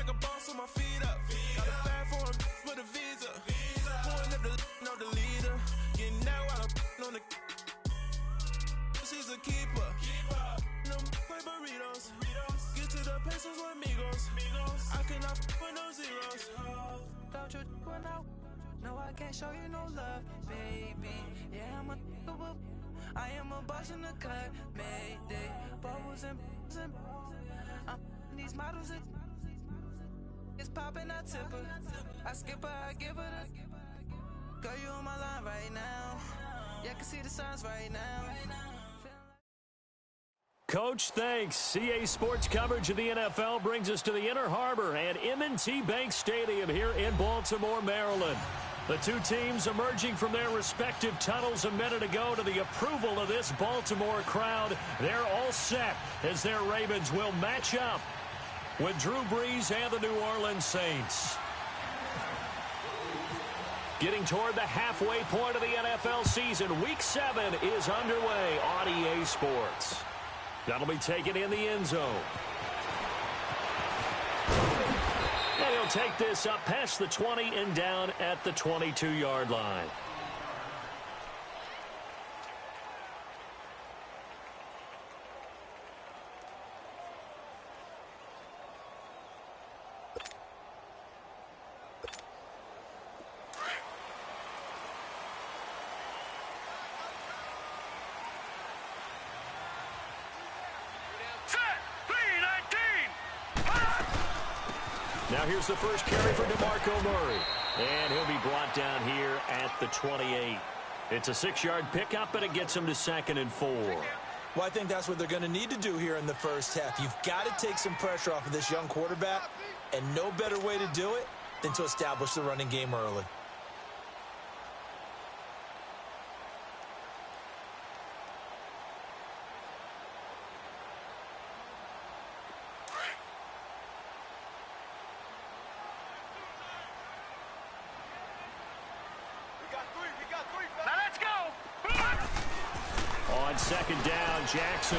like a boss with my feet up. Got a bag for him with a visa. Pulling up the know the leader. Getting that while I'm on the. She's a keeper. No play burritos. Get to the pesos with amigos. I cannot with no zeros. Don't you run out? No, I can't show you no love, baby. Yeah, I am a boss in the cut, mayday. Bubbles and these models it's popping, I tip her. I skip her, I give her the. Girl, you on my line right now. Yeah, I can see the signs right now. Coach, thanks. CA Sports coverage of the NFL brings us to the Inner Harbor and M&T Bank Stadium here in Baltimore, Maryland. The two teams emerging from their respective tunnels a minute ago to the approval of this Baltimore crowd. They're all set as their Ravens will match up with Drew Brees and the New Orleans Saints. Getting toward the halfway point of the NFL season, Week 7 is underway on EA Sports. That'll be taken in the end zone. And he'll take this up past the 20 and down at the 22-yard line. Now here's the first carry for DeMarco Murray. And he'll be brought down here at the 28. It's a 6-yard pickup, but it gets him to 2nd and 4. Well, I think that's what they're going to need to do here in the first half. You've got to take some pressure off of this young quarterback, and no better way to do it than to establish the running game early. On 2nd down, Jackson.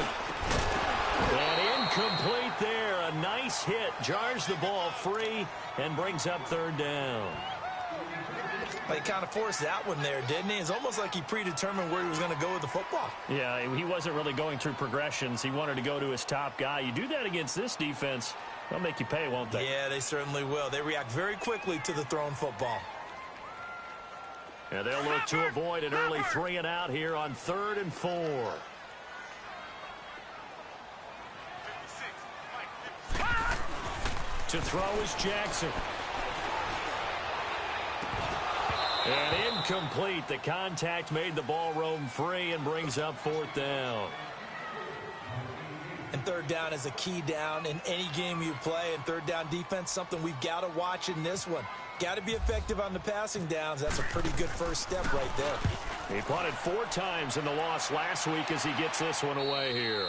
And incomplete there. A nice hit. Jars the ball free and brings up 3rd down. He kind of forced that one there, didn't he? It's almost like he predetermined where he was going to go with the football. Yeah, he wasn't really going through progressions. He wanted to go to his top guy. You do that against this defense, they'll make you pay, won't they? Yeah, they certainly will. They react very quickly to the thrown football. And they'll look to avoid an early 3 and out here on 3rd and 4. To throw is Jackson. And incomplete. The contact made the ball roam free and brings up 4th down. And 3rd down is a key down in any game you play. And 3rd down defense, something we've got to watch in this one. Got to be effective on the passing downs. That's a pretty good first step right there. He punted 4 times in the loss last week as he gets this one away here.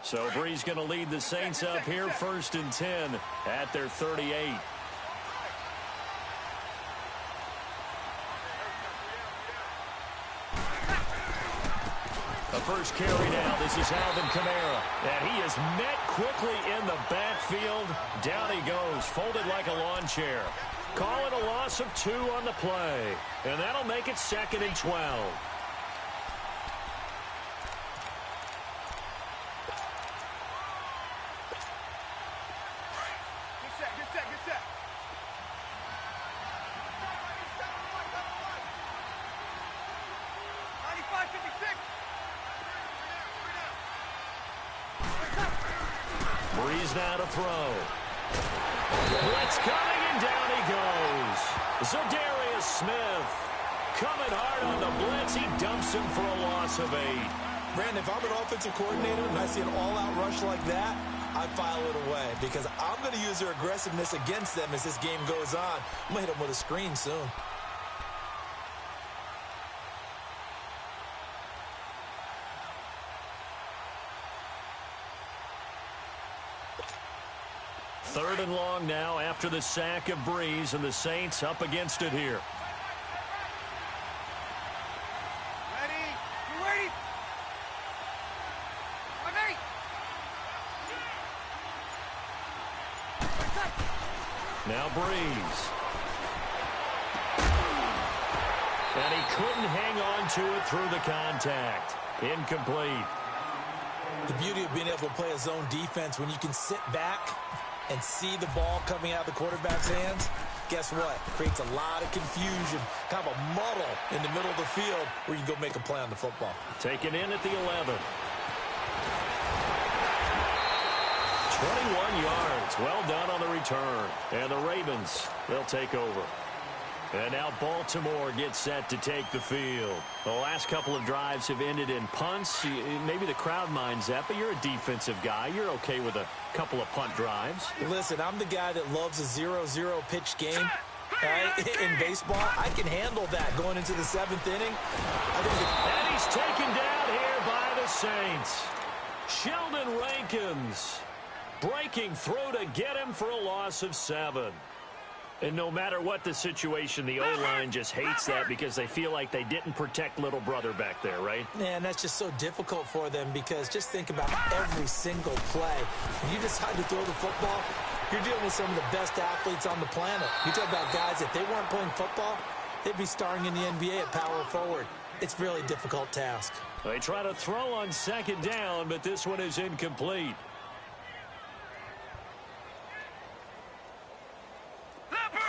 So Brees going to lead the Saints up here 1st and 10 at their 38. The first carry now. This is Alvin Kamara. And he is met quickly in the backfield. Down he goes, folded like a lawn chair. Call it a loss of 2 on the play. And that'll make it 2nd and 12. Brees now to throw. Blitz coming, and down he goes. Zadarius Smith coming hard on the blitz. He dumps him for a loss of 8. Brandon, if I'm an offensive coordinator and I see an all-out rush like that, I file it away because I'm going to use their aggressiveness against them as this game goes on. I'm going to hit them with a screen soon. 3rd and long now after the sack of Breeze, and the Saints up against it here. Now Breeze. And he couldn't hang on to it through the contact. Incomplete. The beauty of being able to play a zone defense when you can sit back and see the ball coming out of the quarterback's hands, guess what? Creates a lot of confusion, kind of a muddle in the middle of the field where you can go make a play on the football. Taken in at the 11. 21 yards. Well done on the return. And the Ravens, they'll take over. And now Baltimore gets set to take the field. The last couple of drives have ended in punts. Maybe the crowd minds that, but you're a defensive guy. You're okay with a couple of punt drives. Listen, I'm the guy that loves a 0-0 pitch game. In baseball, I can handle that going into the 7th inning. And he's taken down here by the Saints. Sheldon Rankins breaking through to get him for a loss of 7. And no matter what the situation, the O-line just hates that because they feel like they didn't protect little brother back there, right? Man, that's just so difficult for them because just think about every single play. When you decide to throw the football, you're dealing with some of the best athletes on the planet. You talk about guys, if they weren't playing football, they'd be starring in the NBA at power forward. It's a really difficult task. They try to throw on 2nd down, but this one is incomplete.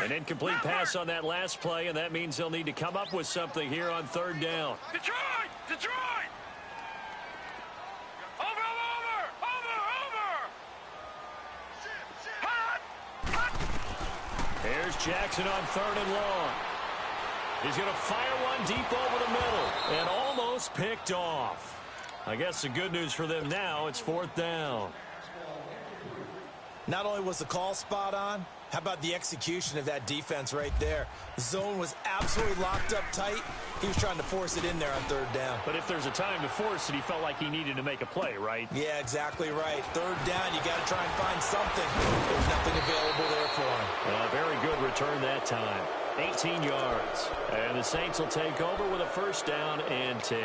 An incomplete pass on that last play, and that means they'll need to come up with something here on 3rd down. Detroit! Detroit! Over! Here's Jackson on 3rd and long. He's going to fire one deep over the middle, and almost picked off. I guess the good news for them now, it's 4th down. Not only was the call spot on, how about the execution of that defense right there? The zone was absolutely locked up tight. He was trying to force it in there on 3rd down. But if there's a time to force it, he felt like he needed to make a play, right? Yeah, exactly right. 3rd down, you got to try and find something. There's nothing available there for him. Very good return that time. 18 yards. And the Saints will take over with a 1st down and 10.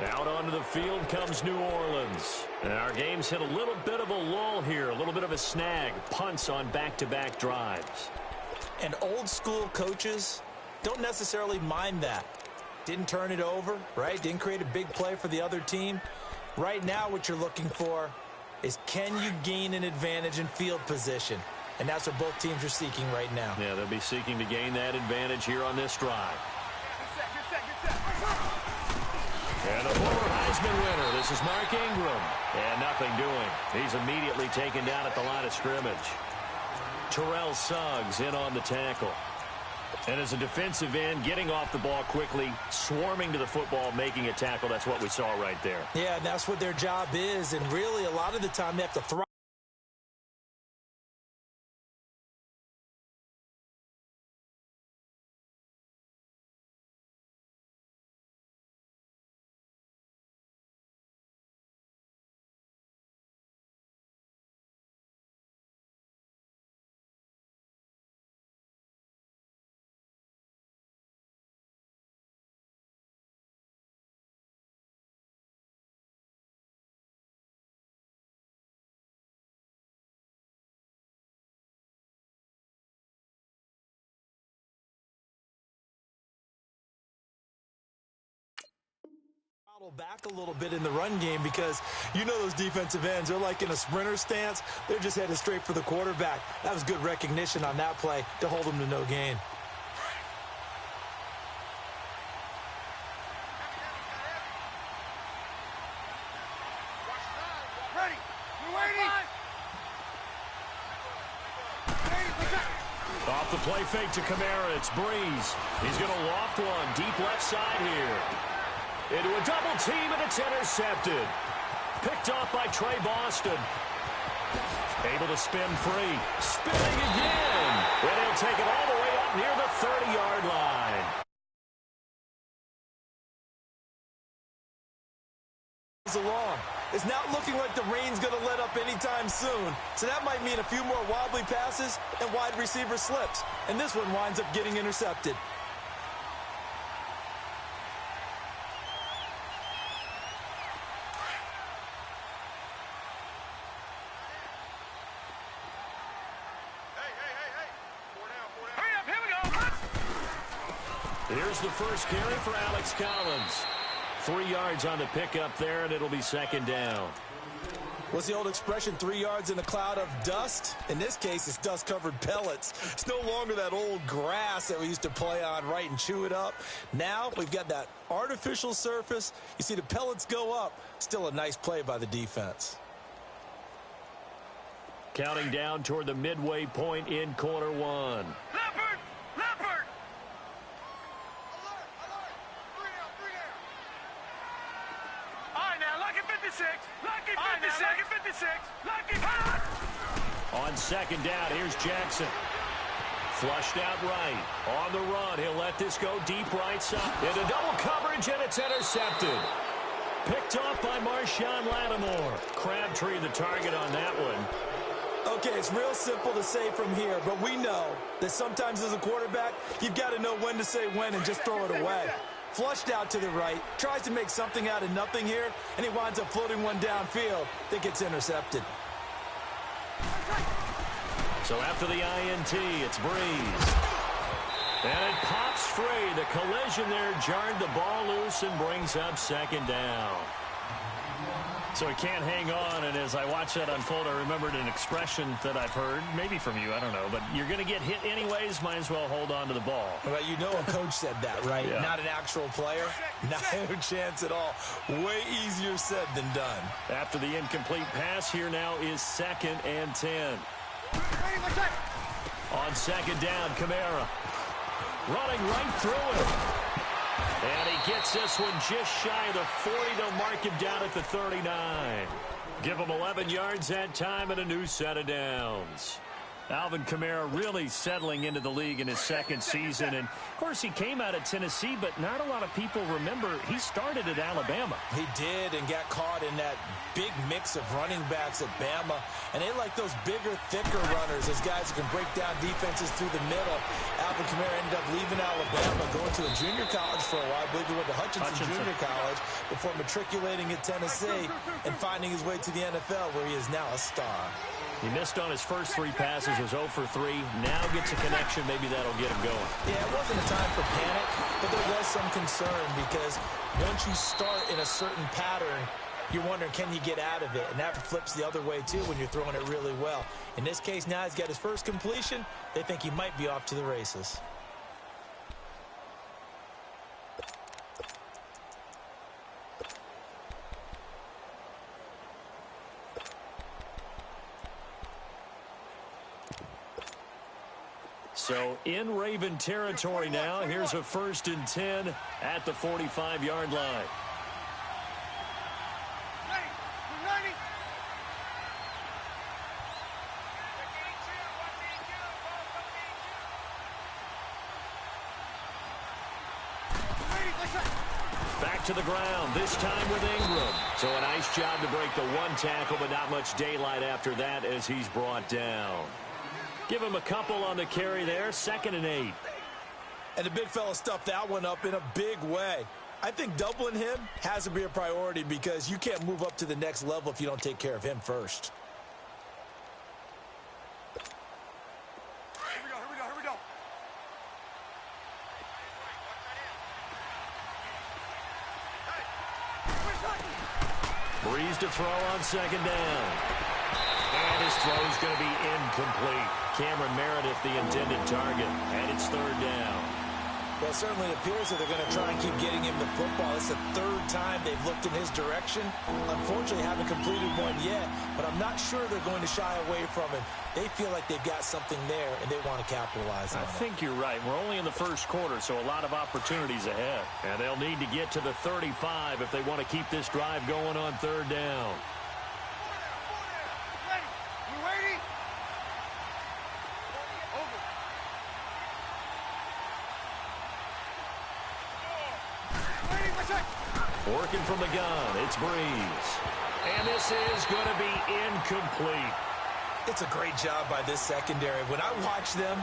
Out onto the field comes New Orleans. And our game's hit a little bit of a lull here, a little bit of a snag. Punts on back-to-back drives. And old school coaches don't necessarily mind that. Didn't turn it over, right? Didn't create a big play for the other team. Right now what you're looking for is can you gain an advantage in field position? And that's what both teams are seeking right now. Yeah, they'll be seeking to gain that advantage here on this drive. And the former Heisman winner, this is Mark Ingram. And nothing doing. He's immediately taken down at the line of scrimmage. Terrell Suggs in on the tackle. And as a defensive end, getting off the ball quickly, swarming to the football, making a tackle, that's what we saw right there. Yeah, and that's what their job is. And really, a lot of the time, they have to throw. Back a little bit in the run game because you know those defensive ends, they're like in a sprinter stance. They're just headed straight for the quarterback. That was good recognition on that play to hold them to no gain. Ready! We're waiting! Off the play fake to Kamara, it's Breeze. He's going to loft one deep left side here. Into a double team, and it's intercepted. Picked off by Trey Boston. Able to spin free. Spinning again. And he'll take it all the way up near the 30-yard line. Along. It's not looking like the rain's going to let up anytime soon. So that might mean a few more wobbly passes and wide receiver slips. And this one winds up getting intercepted. Here's the first carry for Alex Collins. 3 yards on the pickup there, and it'll be second down. What's the old expression, 3 yards in a cloud of dust? In this case, it's dust-covered pellets. It's no longer that old grass that we used to play on, right, and chew it up. Now we've got that artificial surface. You see the pellets go up. Still a nice play by the defense. Counting down toward the midway point in quarter one. Leopard! Leopard! All right, now, lucky 56. Lucky 56. Lucky 56. Lucky 56. On second down, here's Jackson. Flushed out right. On the run, he'll let this go deep right side. Into double coverage, and it's intercepted. Picked off by Marshawn Lattimore. Crabtree the target on that one. Okay, it's real simple to say from here, but we know that sometimes as a quarterback, you've got to know when to say when and just throw it away. Flushed out to the right, tries to make something out of nothing here, and he winds up floating one downfield that gets intercepted. So after the INT, it's Breeze. And it pops free. The collision there jarred the ball loose and brings up second down. So he can't hang on, and as I watch that unfold, I remembered an expression that I've heard, maybe from you, I don't know, but you're going to get hit anyways, might as well hold on to the ball. Well, you know a coach said that, right? Yeah. Not an actual player. Not a chance at all. Way easier said than done. After the incomplete pass, here now is 2nd and 10. On second down, Kamara. Running right through it. And he gets this one just shy of the 40. They'll mark him down at the 39. Give him 11 yards that time and a new set of downs. Alvin Kamara really settling into the league in his second season. And, of course, he came out of Tennessee, but not a lot of people remember he started at Alabama. He did and got caught in that big mix of running backs at Bama. And they like those bigger, thicker runners, those guys who can break down defenses through the middle. Alvin Kamara ended up leaving Alabama, going to a junior college for a while. I believe he went to Hutchinson Junior College before matriculating at Tennessee and finding his way to the NFL, where he is now a star. He missed on his first 3 passes, was 0 for 3. Now gets a connection. Maybe that'll get him going. Yeah, it wasn't a time for panic, but there was some concern because once you start in a certain pattern, you're wondering, can you get out of it? And that flips the other way, too, when you're throwing it really well. In this case, now he's got his first completion. They think he might be off to the races. So in Raven territory now. Here's a 1st and 10 at the 45-yard line. Back to the ground, this time with Ingram. So a nice job to break the 1 tackle, but not much daylight after that as he's brought down. Give him a couple on the carry there, 2nd and 8. And the big fella stuffed that one up in a big way. I think doubling him has to be a priority because you can't move up to the next level if you don't take care of him first. Here we go. Breeze to throw on 2nd down. And his throw is going to be incomplete. Cameron Meredith, the intended target, and it's 3rd down. Well, it certainly appears that they're going to try and keep getting him the football. It's the 3rd time they've looked in his direction. Unfortunately, haven't completed one yet, but I'm not sure they're going to shy away from him. They feel like they've got something there, and they want to capitalize on it. I think you're right. We're only in the first quarter, so a lot of opportunities ahead. And they'll need to get to the 35 if they want to keep this drive going on 3rd down. Working from the gun, it's Breeze. And this is going to be incomplete. It's a great job by this secondary. When I watch them,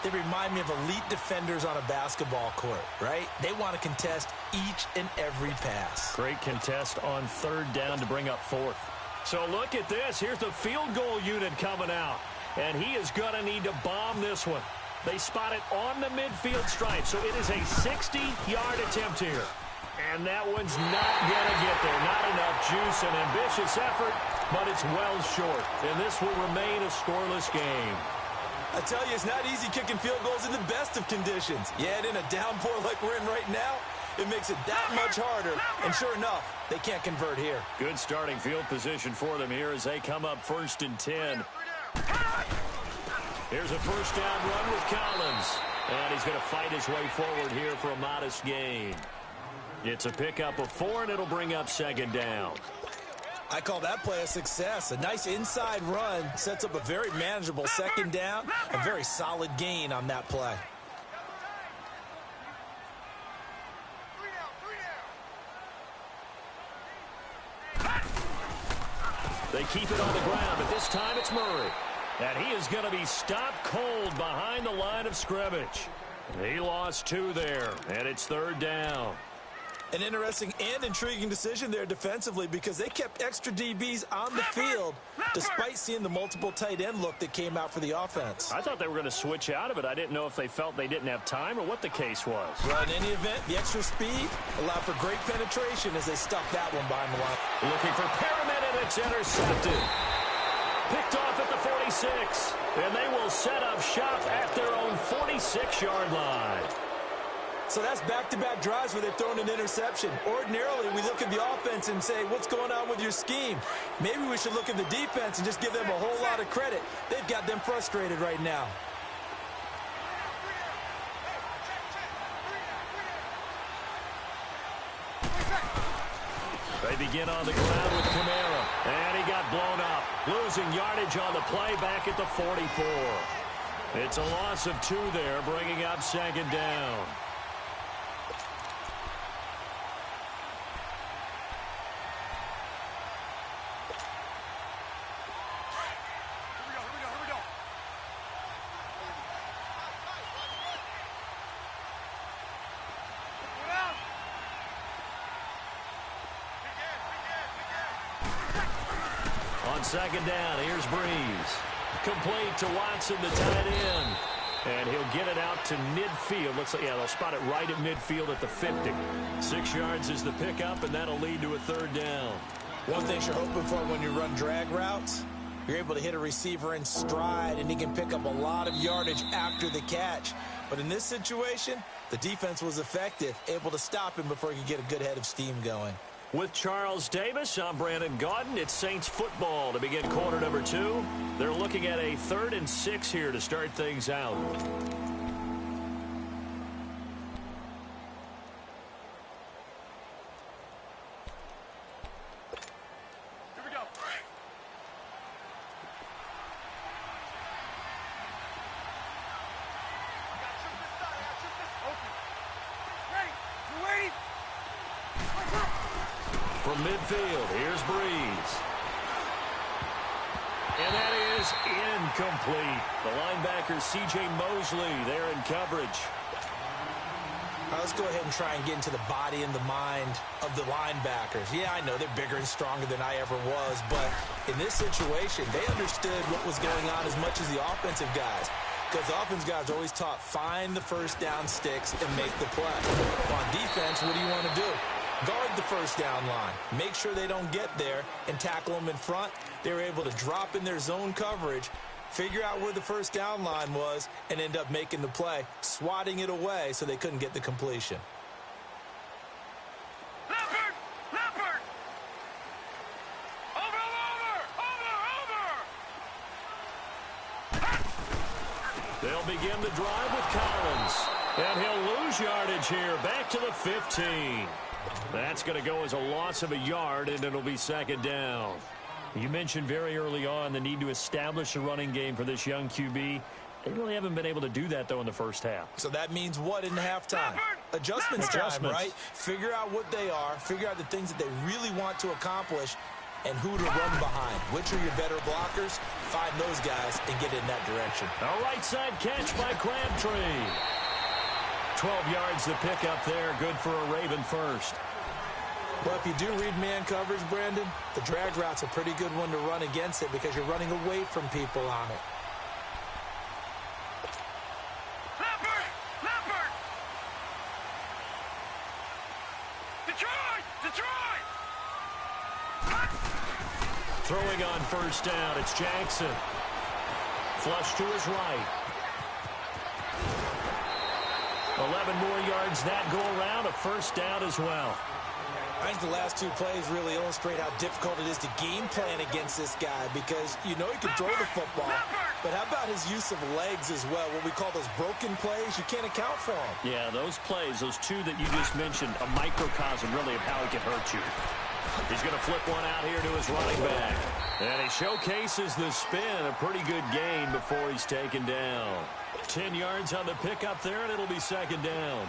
they remind me of elite defenders on a basketball court, right? They want to contest each and every pass. Great contest on third down to bring up fourth. So look at this. Here's the field goal unit coming out. And he is going to need to bomb this one. They spot it on the midfield stripe. So it is a 60-yard attempt here. And that one's not going to get there. Not enough juice, an ambitious effort, but it's well short. And this will remain a scoreless game. I tell you, it's not easy kicking field goals in the best of conditions. Yet in a downpour like we're in right now, it makes it that much harder. And sure enough, they can't convert here. Good starting field position for them here as they come up 1st and 10. Here's a first down run with Collins. And he's going to fight his way forward here for a modest gain. It's a pickup of 4, and it'll bring up 2nd down. I call that play a success. A nice inside run sets up a very manageable 2nd down. A very solid gain on that play. They keep it on the ground, but this time it's Murray. And he is going to be stopped cold behind the line of scrimmage. He lost 2 there, and it's 3rd down. An interesting and intriguing decision there defensively because they kept extra DBs on the field despite seeing the multiple tight end look that came out for the offense. I thought they were going to switch out of it. I didn't know if they felt they didn't have time or what the case was. Well, in any event, the extra speed allowed for great penetration as they stuffed that one behind the line. Looking for Perriman, and it's intercepted. Picked off at the 46, and they will set up shop at their own 46-yard line. So that's back-to-back drives where they've thrown an interception. Ordinarily, we look at the offense and say, what's going on with your scheme? Maybe we should look at the defense and just give them a whole lot of credit. They've got them frustrated right now. They begin on the ground with Kamara, and he got blown up. Losing yardage on the play back at the 44. It's a loss of 2 there, bringing up 2nd down. On 2nd down, here's Breeze. Complete to Watson, the tight end. And he'll get it out to midfield. Looks like, yeah, they'll spot it right at midfield at the 50. 6 yards is the pickup, and that'll lead to a 3rd down. One thing you're hoping for when you run drag routes, you're able to hit a receiver in stride, and he can pick up a lot of yardage after the catch. But in this situation, the defense was effective, able to stop him before he could get a good head of steam going. With Charles Davis, I'm Brandon Gaudin. It's Saints football to begin quarter number 2. They're looking at a 3rd and 6 here to start things out. Here we go. From midfield, here's Breeze. And that is incomplete. The linebacker, C.J. Mosley, there in coverage. All right, let's go ahead and try and get into the body and the mind of the linebackers. Yeah, I know they're bigger and stronger than I ever was, but in this situation, they understood what was going on as much as the offensive guys. Because the offensive guys are always taught, find the first down sticks and make the play. On defense, what do you want to do? Guard the first down line. Make sure they don't get there and tackle them in front. They were able to drop in their zone coverage, figure out where the first down line was, and end up making the play, swatting it away so they couldn't get the completion. Leopard! Over! They'll begin the drive with Collins. And he'll lose yardage here, back to the 15. That's going to go as a loss of a yard, and it'll be 2nd down. You mentioned very early on the need to establish a running game for this young QB. They really haven't been able to do that, though, in the first half. So that means what in halftime? Adjustments time, right? Figure out what they are, figure out the things that they really want to accomplish, and who to run behind. Which are your better blockers? Find those guys and get in that direction. A right side catch by Crabtree. 12 yards to pick up there. Good for a Raven first. Well, if you do read man coverage, Brandon, the drag route's a pretty good one to run against it because you're running away from people on it. Leopard! Detroit! Throwing on first down, it's Jackson. Flush to his right. 11 more yards that go around, a first down as well. I think the last two plays really illustrate how difficult it is to game plan against this guy because you know he can throw the football, but how about his use of legs as well? What we call those broken plays, you can't account for them. Yeah, those plays, those two that you just mentioned, a microcosm really of how he can hurt you. He's going to flip one out here to his running back. And he showcases the spin, a pretty good gain before he's taken down. 10 yards on the pickup there, and it'll be second down.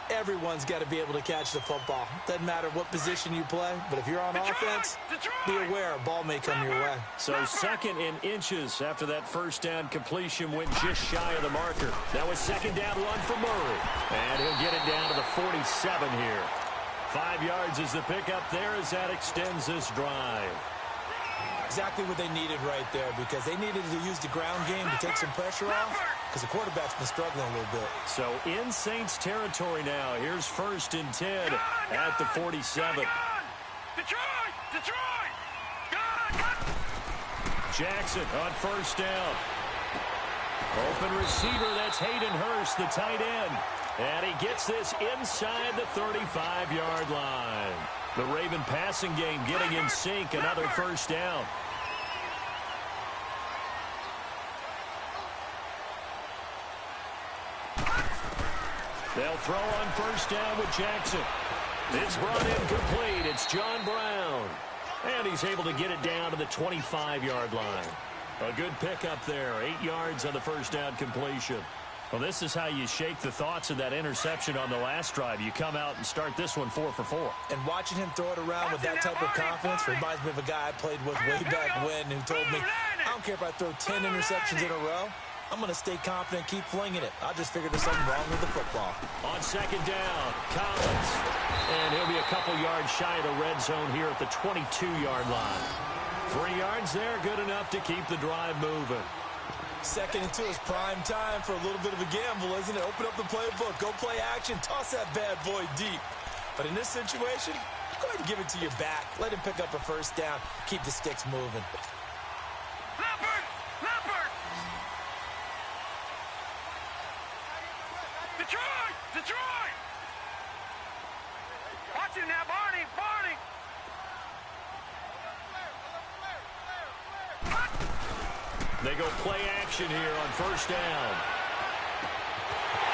Everyone's got to be able to catch the football. Doesn't matter what position you play, but if you're on offense, be aware a ball may come your way. So second in inches after that first down completion went just shy of the marker. That was second down run for Murray. And he'll get it down to the 47 here. 5 yards is the pickup there as that extends this drive. Exactly what they needed right there because they needed to use the ground game to take some pressure off because the quarterback's been struggling a little bit. So in Saints territory now. Here's first and 10 at the 47. Detroit! Jackson on first down. Open receiver, that's Hayden Hurst, the tight end. And he gets this inside the 35-yard line. The Raven passing game getting in sync, another first down. They'll throw on first down with Jackson. It's brought in complete. It's John Brown. And he's able to get it down to the 25-yard line. A good pickup there. 8 yards on the first down completion. Well, this is how you shake the thoughts of that interception on the last drive. You come out and start this one 4 for 4. And watching him throw it around with that type of confidence reminds me of a guy I played with way back when who told me, I don't care if I throw 10 interceptions in a row. I'm going to stay confident, keep flinging it. I just figured there's something wrong with the football. On second down, Collins. And he'll be a couple yards shy of the red zone here at the 22-yard line. 3 yards there, good enough to keep the drive moving. Second and 2 is prime time for a little bit of a gamble, isn't it? Open up the playbook, go play action, toss that bad boy deep. But in this situation, go ahead and give it to your back. Let him pick up a first down, keep the sticks moving. Leopard! Detroit! Watch him now, Barney! They go play action here on first down.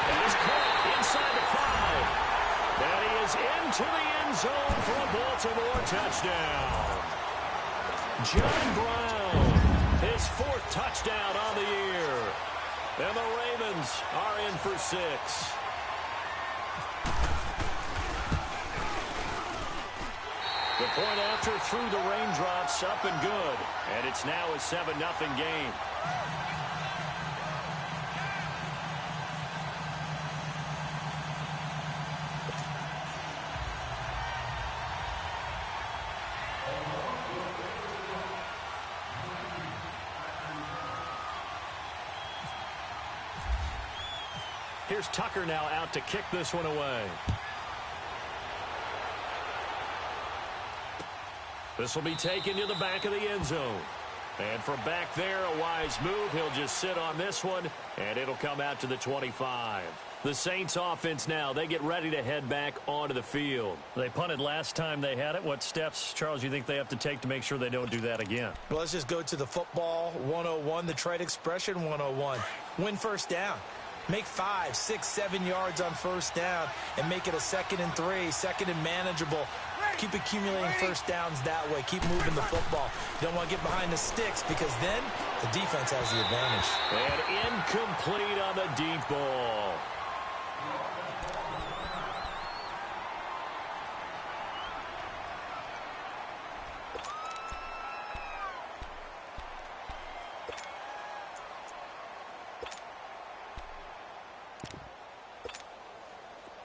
And he's caught inside the 5. And he is into the end zone for a Baltimore touchdown. John Brown, his 4th touchdown on the year. And the Ravens are in for 6. The point after through the raindrops, up and good. And it's now a 7-0 game. Here's Tucker now out to kick this one away. This will be taken to the back of the end zone. And from back there, a wise move. He'll just sit on this one, and it'll come out to the 25. The Saints offense now, they get ready to head back onto the field. They punted last time they had it. What steps, Charles, you think they have to take to make sure they don't do that again? Well, let's just go to the football 101, the trade expression 101. Win first down. Make 5, 6, 7 yards on first down and make it a 2nd and 3, 2nd and manageable. Keep accumulating first downs that way. Keep moving the football. You don't want to get behind the sticks because then the defense has the advantage. And incomplete on the deep ball.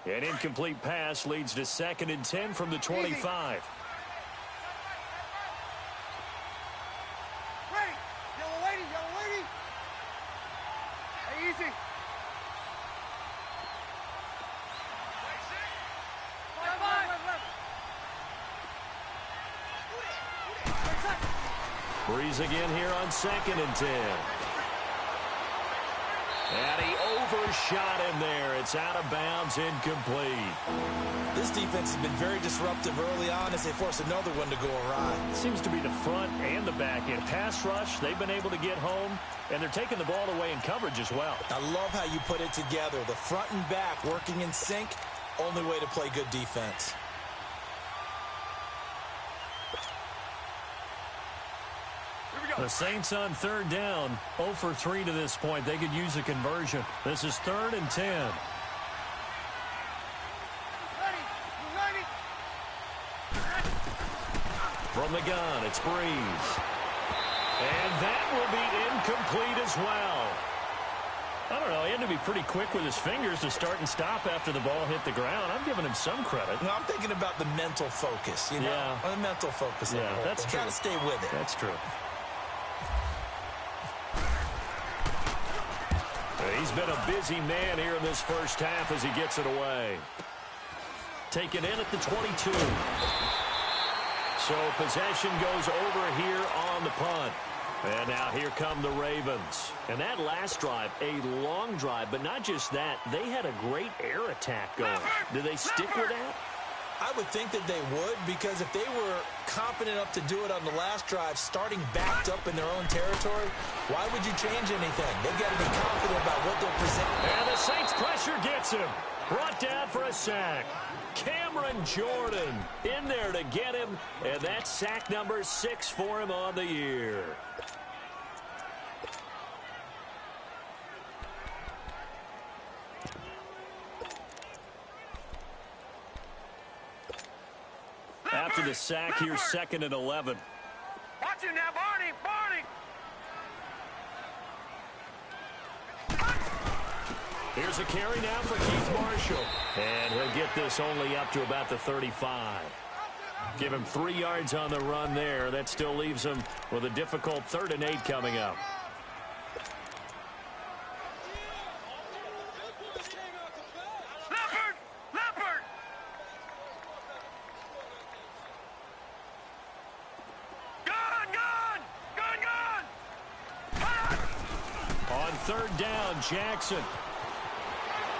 An incomplete pass leads to 2nd and 10 from the 25. Ready. Yellow lady. Hey, easy. Breeze again here on 2nd and 10. And he overshot him there. It's out of bounds, incomplete. This defense has been very disruptive early on as they force another one to go awry. It seems to be the front and the back end. Pass rush, they've been able to get home, and they're taking the ball away in coverage as well. I love how you put it together. The front and back working in sync, only way to play good defense. The Saints on 3rd down, 0 for 3 to this point. They could use a conversion. This is 3rd and 10. Ready. From the gun, it's Breeze. And that will be incomplete as well. I don't know, he had to be pretty quick with his fingers to start and stop after the ball hit the ground. I'm giving him some credit. No, I'm thinking about the mental focus, you know? Yeah. The mental focus. Yeah, that's true. Got to stay with it. That's true. He's been a busy man here in this first half as he gets it away. Taken in at the 22. So possession goes over here on the punt. And now here come the Ravens. And that last drive, a long drive, but not just that. They had a great air attack going. Do they stick with that? I would think that they would, because if they were confident enough to do it on the last drive, starting backed up in their own territory, why would you change anything? They've got to be confident about what they're presenting. And the Saints pressure gets him. Brought down for a sack. Cameron Jordan in there to get him, and that's sack number 6 for him on the year. After the sack, here's 2nd and 11. Watch him now, Barney. Here's a carry now for Keith Marshall. And he'll get this only up to about the 35. Give him 3 yards on the run there. That still leaves him with a difficult 3rd and 8 coming up. Leopard. Gun. On 3rd down, Jackson.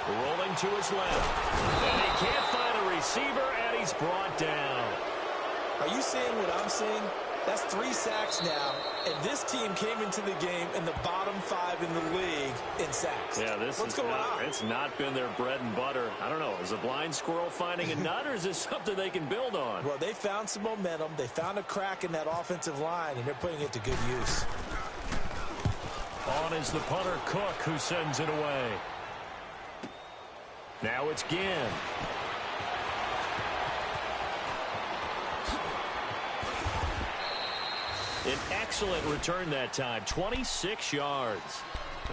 Rolling to his left. And he can't find a receiver, and he's brought down. Are you seeing what I'm seeing? That's 3 sacks now, and this team came into the game in the bottom 5 in the league in sacks. Yeah, What's going on? It's not been their bread and butter. I don't know. Is a blind squirrel finding a nut, or is this something they can build on? Well, they found some momentum. They found a crack in that offensive line, and they're putting it to good use. On is the punter, Cook, who sends it away. Now it's Ginn. An excellent return that time, 26 yards.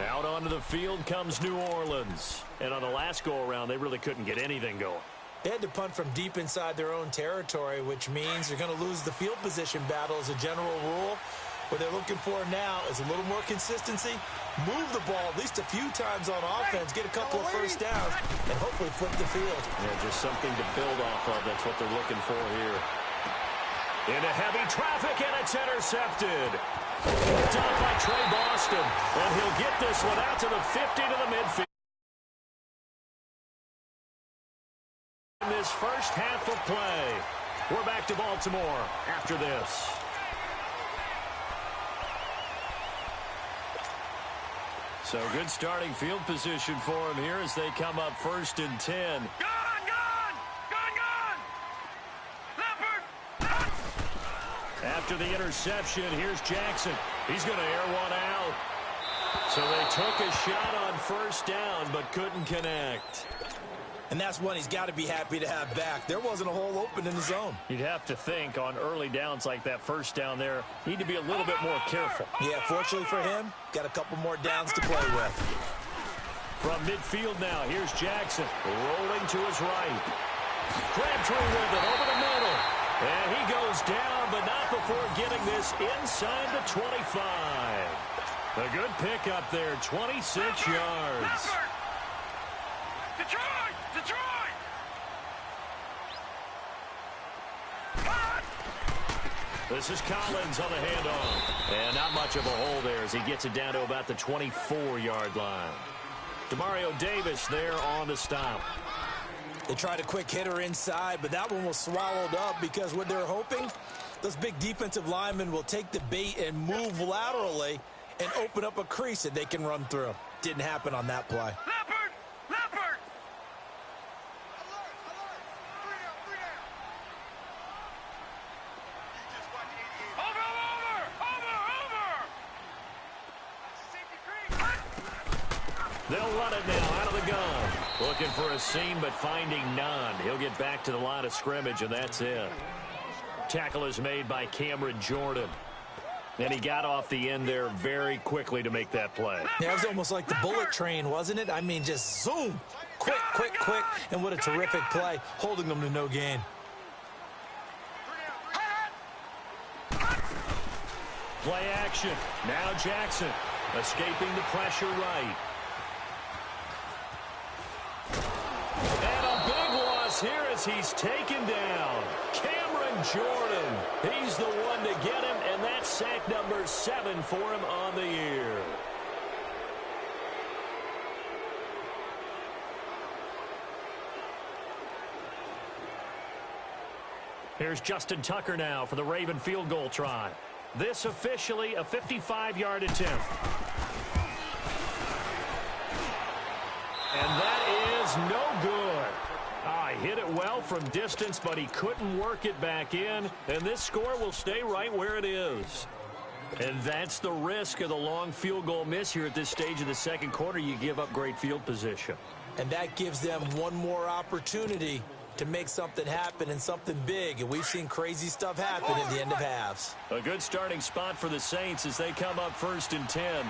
Out onto the field comes New Orleans. And on the last go-around, they really couldn't get anything going. They had to punt from deep inside their own territory, which means they're going to lose the field position battle as a general rule. What they're looking for now is a little more consistency, move the ball at least a few times on offense, get a couple of first downs, and hopefully flip the field. Yeah, just something to build off of. That's what they're looking for here. Into heavy traffic, and it's intercepted. Done by Trey Boston, and he'll get this one out to the 50 to the midfield. In this first half of play, we're back to Baltimore after this. So good starting field position for him here as they come up 1st and 10. Gun! Leopard! After the interception, here's Jackson. He's going to air one out. So they took a shot on 1st down, but couldn't connect. And that's one he's got to be happy to have back. There wasn't a hole open in the zone. You'd have to think on early downs like that 1st down there, need to be a little bit more careful. Yeah, fortunately for him, got a couple more downs to play with. From midfield now, here's Jackson rolling to his right. Crabtree with it over the middle. And he goes down, but not before getting this inside the 25. A good pickup there, 26 yards. Detroit! Detroit! This is Collins on the handoff. And not much of a hole there as he gets it down to about the 24-yard line. Demario Davis there on the stop. They tried a quick hitter inside, but that one was swallowed up because what they're hoping, those big defensive linemen will take the bait and move laterally and open up a crease that they can run through. Didn't happen on that play. Leopard! Leopard! They'll run it now out of the gun. Looking for a seam, but finding none. He'll get back to the line of scrimmage, and that's it. Tackle is made by Cameron Jordan. And he got off the end there very quickly to make that play. Yeah, it was almost like the bullet train, wasn't it? I mean, just zoom. Quick, quick, quick. And what a terrific play, holding them to no gain. Play action. Now Jackson escaping the pressure right. And a big loss here as he's taken down. Cameron Jordan. He's the one to get him, and that's sack number 7 for him on the year. Here's Justin Tucker now for the Raven field goal try. This officially a 55-yard attempt. And that is no good. He hit it well from distance, but he couldn't work it back in. And this score will stay right where it is. And that's the risk of the long field goal miss here at this stage of the second quarter. You give up great field position. And that gives them one more opportunity to make something happen and something big. And we've seen crazy stuff happen at the end of halves. A good starting spot for the Saints as they come up 1st and 10.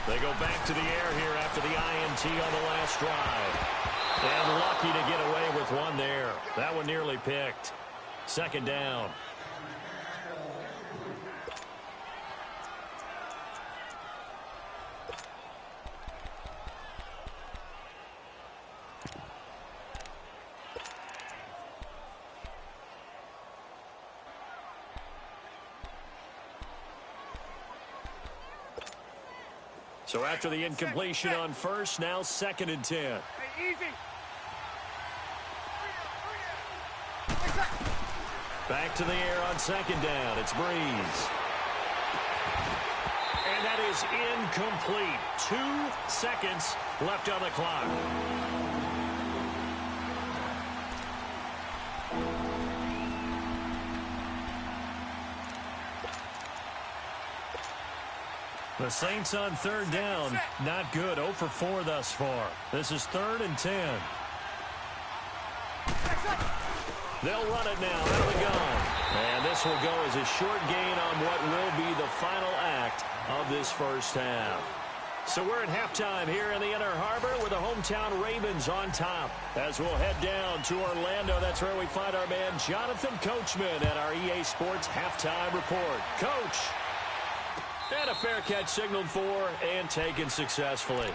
They go back to the air here after the INT on the last drive. And lucky to get away with one there. That one nearly picked. 2nd down. So after the incompletion on first, now 2nd and 10. Hey, easy. Back to the air on 2nd down. It's Breeze. And that is incomplete. 2 seconds left on the clock. The Saints on 3rd down, not good. 0 for 4 thus far. This is 3rd and 10. They'll run it now out of the gun. And this will go as a short gain on what will be the final act of this first half. So we're at halftime here in the Inner Harbor with the hometown Ravens on top. As we'll head down to Orlando, that's where we find our man Jonathan Coachman at our EA Sports Halftime Report. Coach. And a fair catch signaled for and taken successfully.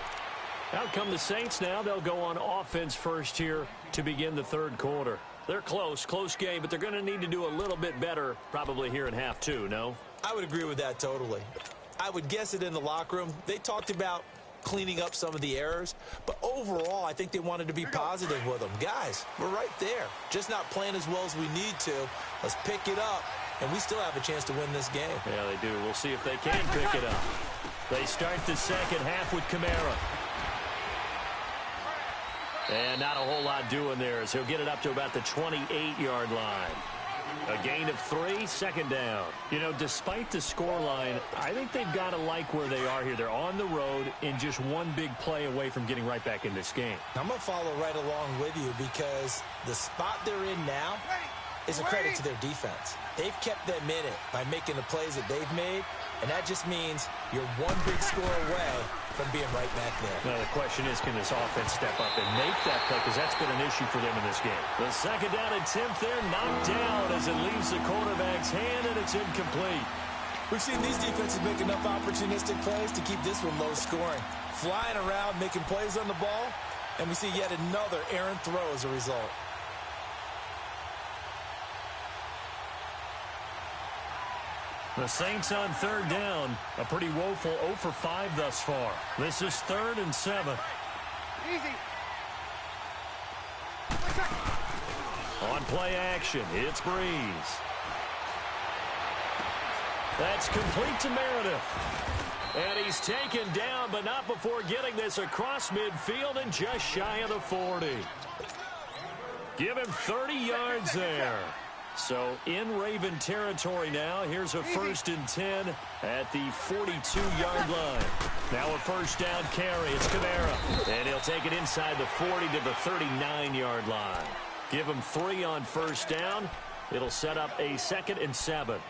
Out come the Saints now. They'll go on offense first here to begin the 3rd quarter. They're close game, but they're going to need to do a little bit better probably here in half 2, no? I would agree with that totally. I would guess it in the locker room. They talked about cleaning up some of the errors, but overall I think they wanted to be positive with them. Guys, we're right there. Just not playing as well as we need to. Let's pick it up. And we still have a chance to win this game. Yeah, they do. We'll see if they can pick it up. They start the second half with Kamara. And not a whole lot doing there as he'll get it up to about the 28-yard line. A gain of 3, 2nd down. You know, despite the scoreline, I think they've got to like where they are here. They're on the road and just one big play away from getting right back in this game. I'm going to follow right along with you because the spot they're in now is a credit to their defense. They've kept them in it by making the plays that they've made, and that just means you're one big score away from being right back there. Now, the question is, can this offense step up and make that play? Because that's been an issue for them in this game. The second down attempt there, knocked down as it leaves the quarterback's hand, and it's incomplete. We've seen these defenses make enough opportunistic plays to keep this one low scoring. Flying around, making plays on the ball, and we see yet another errant throw as a result. The Saints on third down, a pretty woeful 0 for 5 thus far. This is 3rd and 7. Easy. On play action, it's Breeze. That's complete to Meredith. And he's taken down, but not before getting this across midfield and just shy of the 40. Give him 30 yards there. So in Raven territory now. Here's a 1st and 10 at the 42-yard line. Now a first down carry. It's Kamara. And he'll take it inside the 40 to the 39-yard line. Give him 3 on first down. It'll set up a 2nd and 7.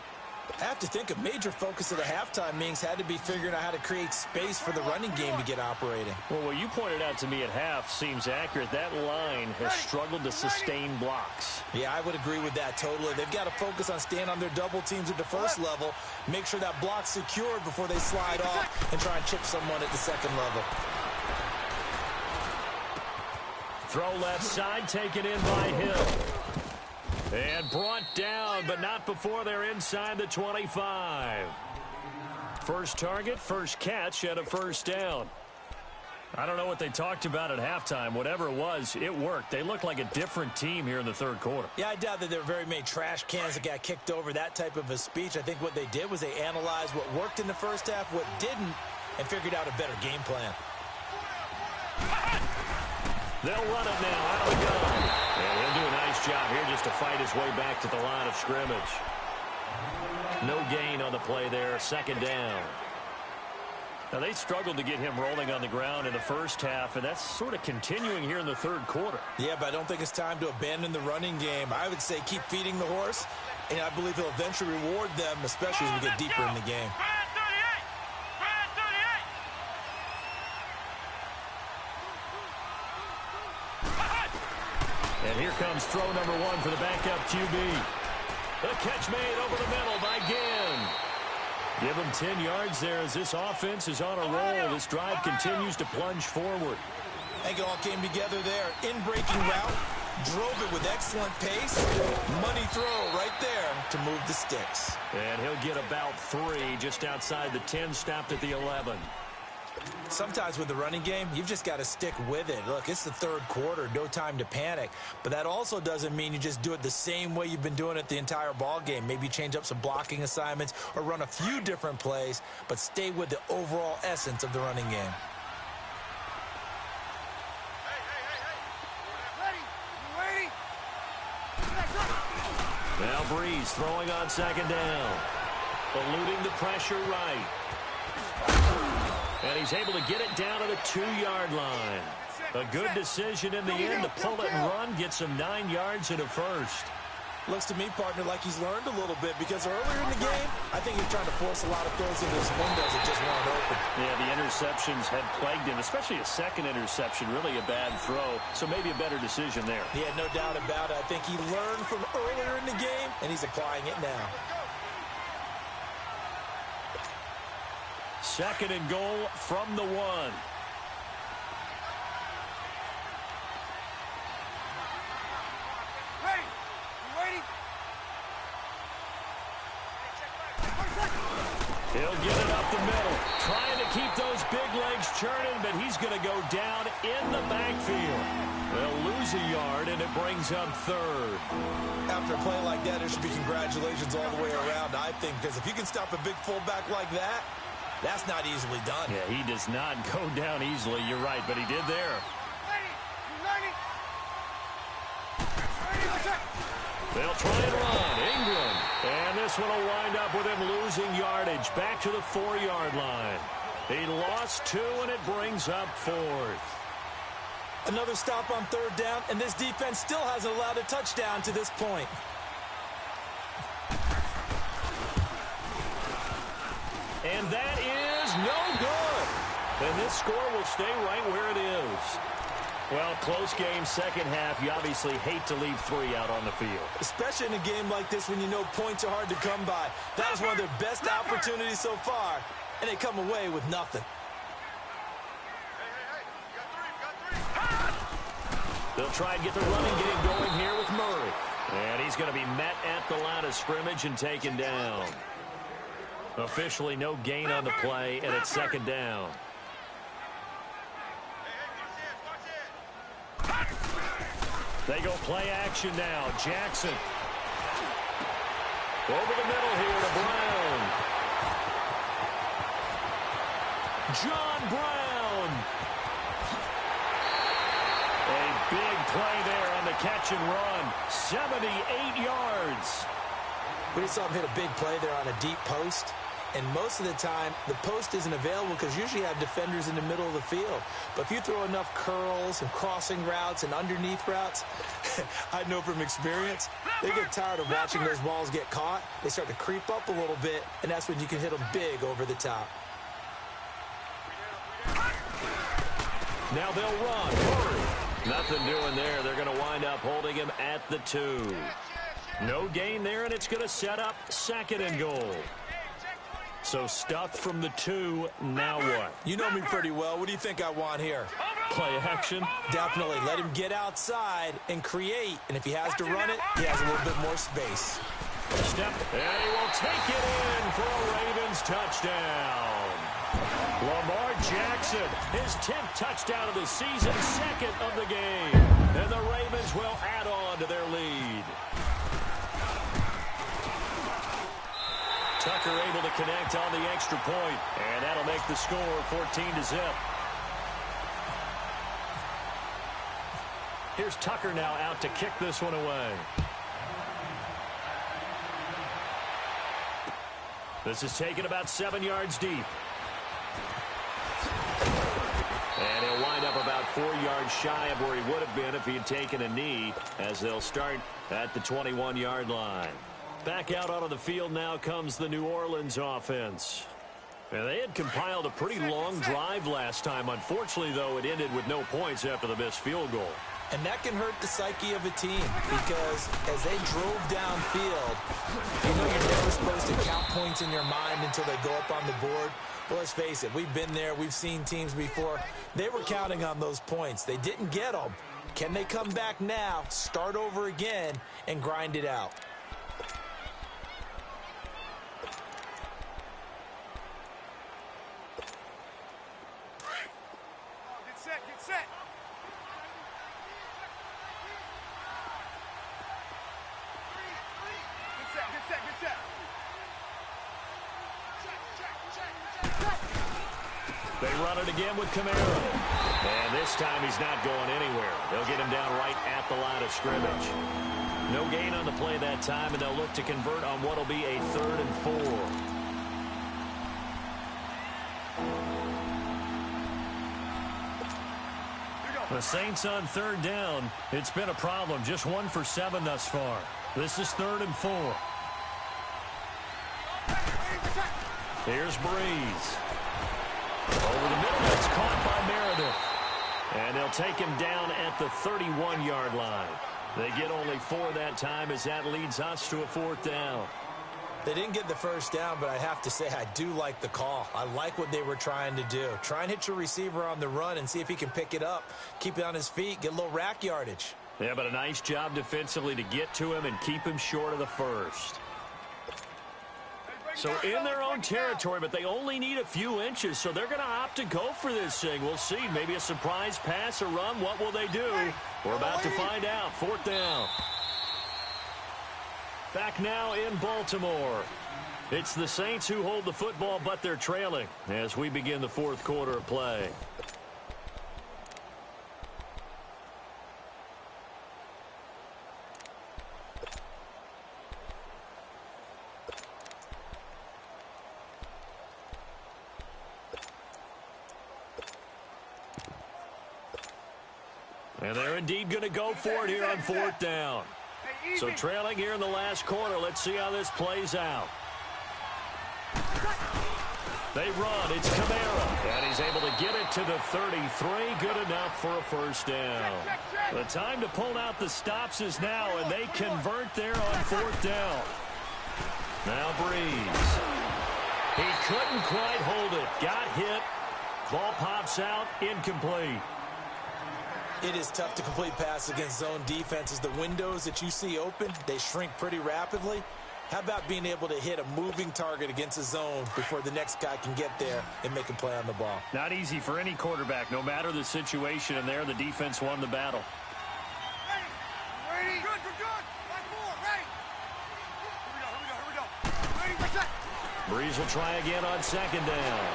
I have to think a major focus of the halftime meetings had to be figuring out how to create space for the running game to get operating. Well, what you pointed out to me at half seems accurate. That line has struggled to sustain blocks. Yeah, I would agree with that totally. They've got to focus on staying on their double teams at the first level, make sure that block's secured before they slide off and try and chip someone at the second level. Throw left side, taken in by Hill. And brought down, but not before they're inside the 25. First target, first catch at a first down. I don't know what they talked about at halftime. Whatever it was, it worked. They look like a different team here in the third quarter. Yeah, I doubt that there were very many trash cans that got kicked over, that type of a speech. I think what they did was they analyzed what worked in the first half, what didn't, and figured out a better game plan. They'll run it now out of the gun. And he'll do a nice job here just to fight his way back to the line of scrimmage. No gain on the play there, 2nd down. Now, they struggled to get him rolling on the ground in the first half, and that's sort of continuing here in the third quarter. Yeah, but I don't think it's time to abandon the running game. I would say keep feeding the horse, and I believe he'll eventually reward them, especially as we get deeper in the game. And here comes throw number 1 for the backup QB. The catch made over the middle by Ginn. Give him 10 yards there as this offense is on a roll. This drive continues to plunge forward. I think it all came together there. In-breaking route, drove it with excellent pace. Money throw right there to move the sticks. And he'll get about 3 just outside the 10, stopped at the 11. Sometimes with the running game, you've just got to stick with it. Look, it's the third quarter, no time to panic. But that also doesn't mean you just do it the same way you've been doing it the entire ball game. Maybe change up some blocking assignments or run a few different plays, but stay with the overall essence of the running game. Now Breeze throwing on 2nd down. Eluding the pressure right. And he's able to get it down to the 2-yard line. A good decision in the end to pull it and run, get some 9 yards and a first. Looks to me, partner, like he's learned a little bit because earlier in the game, I think he's trying to force a lot of throws into his windows that just weren't open. Yeah, the interceptions had plagued him, especially a second interception, really a bad throw. So maybe a better decision there. Yeah, no doubt about it. I think he learned from earlier in the game, and he's applying it now. 2nd and goal from the 1. He'll get it up the middle, trying to keep those big legs churning, but he's going to go down in the backfield. They'll lose a yard, and it brings up 3rd. After a play like that, there should be congratulations all the way around, I think, because if you can stop a big fullback like that, that's not easily done. Yeah, he does not go down easily. You're right, but he did there. They'll try and run. Ingram. And this one will wind up with him losing yardage. Back to the 4-yard line. He lost 2, and it brings up 4th. Another stop on 3rd down, and this defense still hasn't allowed a touchdown to this point. And that is no good. And this score will stay right where it is. Well, close game, second half. You obviously hate to leave 3 out on the field. Especially in a game like this when you know points are hard to come by. That was one of their best opportunities so far, and they come away with nothing. They'll try and get the running game going here with Murray. And he's going to be met at the line of scrimmage and taken down. Officially no gain on the play, and it's second down. They go play action now. Jackson. Over the middle here to Brown. John Brown. A big play there on the catch and run. 78 yards. We just saw him hit a big play there on a deep post. And most of the time, the post isn't available because usually you have defenders in the middle of the field. But if you throw enough curls and crossing routes and underneath routes, I know from experience, they get tired of watching those balls get caught. They start to creep up a little bit, and that's when you can hit them big over the top. Now they'll run. Hurry. Nothing doing there. They're going to wind up holding him at the 2. No gain there, and it's going to set up second and goal. So stuffed from the 2, now what? You know me pretty well. What do you think I want here? Play action? Definitely. Let him get outside and create. And if he has to run it, he has a little bit more space. Step, and he will take it in for a Ravens touchdown. Lamar Jackson, his 10th touchdown of the season, second of the game. And the Ravens will add on to their lead. Tucker able to connect on the extra point, and that'll make the score 14-0. Here's Tucker now out to kick this one away. This is taken about 7 yards deep. And he'll wind up about 4 yards shy of where he would have been if he had taken a knee, as they'll start at the 21-yard line. Back out onto the field now comes the New Orleans offense. And they had compiled a pretty long drive last time. Unfortunately, though, it ended with no points after the missed field goal. And that can hurt the psyche of a team because as they drove downfield, you know you're never supposed to count points in your mind until they go up on the board. Well, let's face it, we've been there. We've seen teams before. They were counting on those points. They didn't get them. Can they come back now, start over again, and grind it out? Get set. They run it again with Kamara. And this time he's not going anywhere. They'll get him down right at the line of scrimmage. No gain on the play that time, and they'll look to convert on what will be a 3rd and 4. The Saints on 3rd down. It's been a problem. Just 1 for 7 thus far. This is 3rd and 4. Here's Breeze. Over the middle, it's caught by Meredith. And they'll take him down at the 31-yard line. They get only 4 that time as that leads us to a 4th down. They didn't get the first down, but I have to say I do like the call. I like what they were trying to do. Try and hit your receiver on the run and see if he can pick it up, keep it on his feet, get a little rack yardage. Yeah, but a nice job defensively to get to him and keep him short of the first. So in their own territory, but they only need a few inches, so they're going to opt to go for this thing. We'll see. Maybe a surprise pass or run. What will they do? We're about to find out. 4th down. Back now in Baltimore. It's the Saints who hold the football, but they're trailing as we begin the 4th quarter of play. And they're indeed going to go for it here on 4th down. So trailing here in the last quarter. Let's see how this plays out. They run. It's Kamara. And he's able to get it to the 33. Good enough for a first down. The time to pull out the stops is now, and they convert there on fourth down. Now Breeze. He couldn't quite hold it. Got hit. Ball pops out. Incomplete. It is tough to complete passes against zone defenses. The windows that you see open, they shrink pretty rapidly. How about being able to hit a moving target against a zone before the next guy can get there and make a play on the ball? Not easy for any quarterback, no matter the situation, and there the defense won the battle. Ready? Good, we're good. Like more, ready? Here we go. Ready, what's that? Breeze will try again on second down.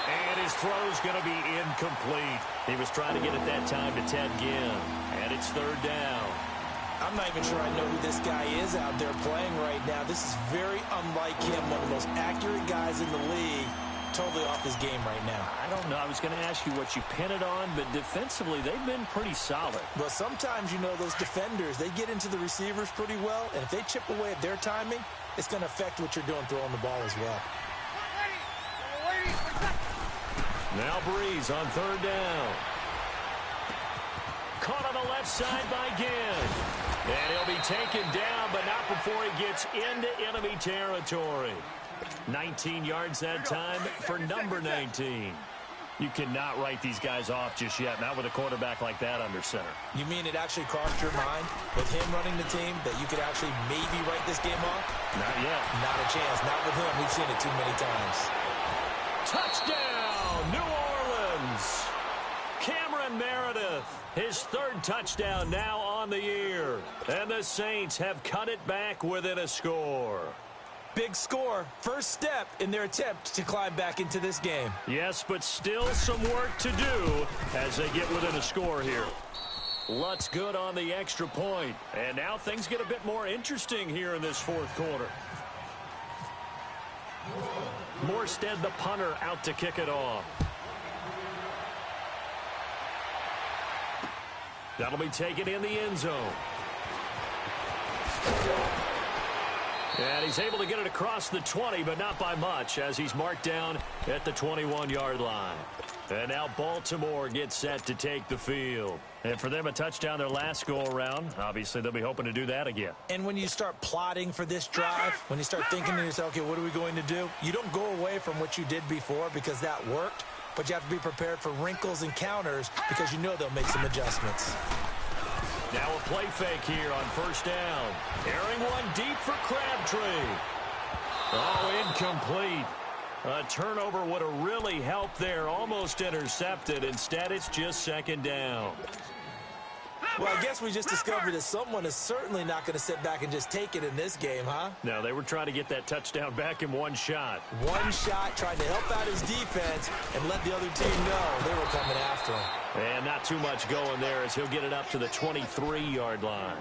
And his throw's going to be incomplete. He was trying to get it that time to Ted Ginn. And it's third down. I'm not even sure I know who this guy is out there playing right now. This is very unlike him, one of the most accurate guys in the league. Totally off his game right now. I don't know. I was going to ask you what you pin it on, but defensively, they've been pretty solid. Well, sometimes, you know, those defenders, they get into the receivers pretty well, and if they chip away at their timing, it's going to affect what you're doing throwing the ball as well. Now Breeze on third down. Caught on the left side by Ginn. And he'll be taken down, but not before he gets into enemy territory. 19 yards that time for number 19. You cannot write these guys off just yet, not with a quarterback like that under center. You mean it actually crossed your mind with him running the team that you could actually maybe write this game off? Not yet. Not a chance. Not with him. We've seen it too many times. Touchdown, New Orleans. Cameron Meredith, his third touchdown now on the year. And the Saints have cut it back within a score. Big score. First step in their attempt to climb back into this game. Yes, but still some work to do as they get within a score here. Lutz good on the extra point. And now things get a bit more interesting here in this fourth quarter. Morstead, the punter, out to kick it off. That'll be taken in the end zone. And he's able to get it across the 20, but not by much, as he's marked down at the 21-yard line. And now Baltimore gets set to take the field. And for them, a touchdown their last go-around. Obviously, they'll be hoping to do that again. And when you start plotting for this drive, when you start thinking to yourself, okay, what are we going to do? You don't go away from what you did before because that worked, but you have to be prepared for wrinkles and counters because you know they'll make some adjustments. Now a play fake here on first down. Airing one deep for Crabtree. Oh, incomplete. A turnover would have really helped there. Almost intercepted. Instead, it's just second down. Well, I guess we just discovered that someone is certainly not going to sit back and just take it in this game, huh? No, they were trying to get that touchdown back in one shot. One shot, trying to help out his defense and let the other team know they were coming after him. And not too much going there as he'll get it up to the 23-yard line.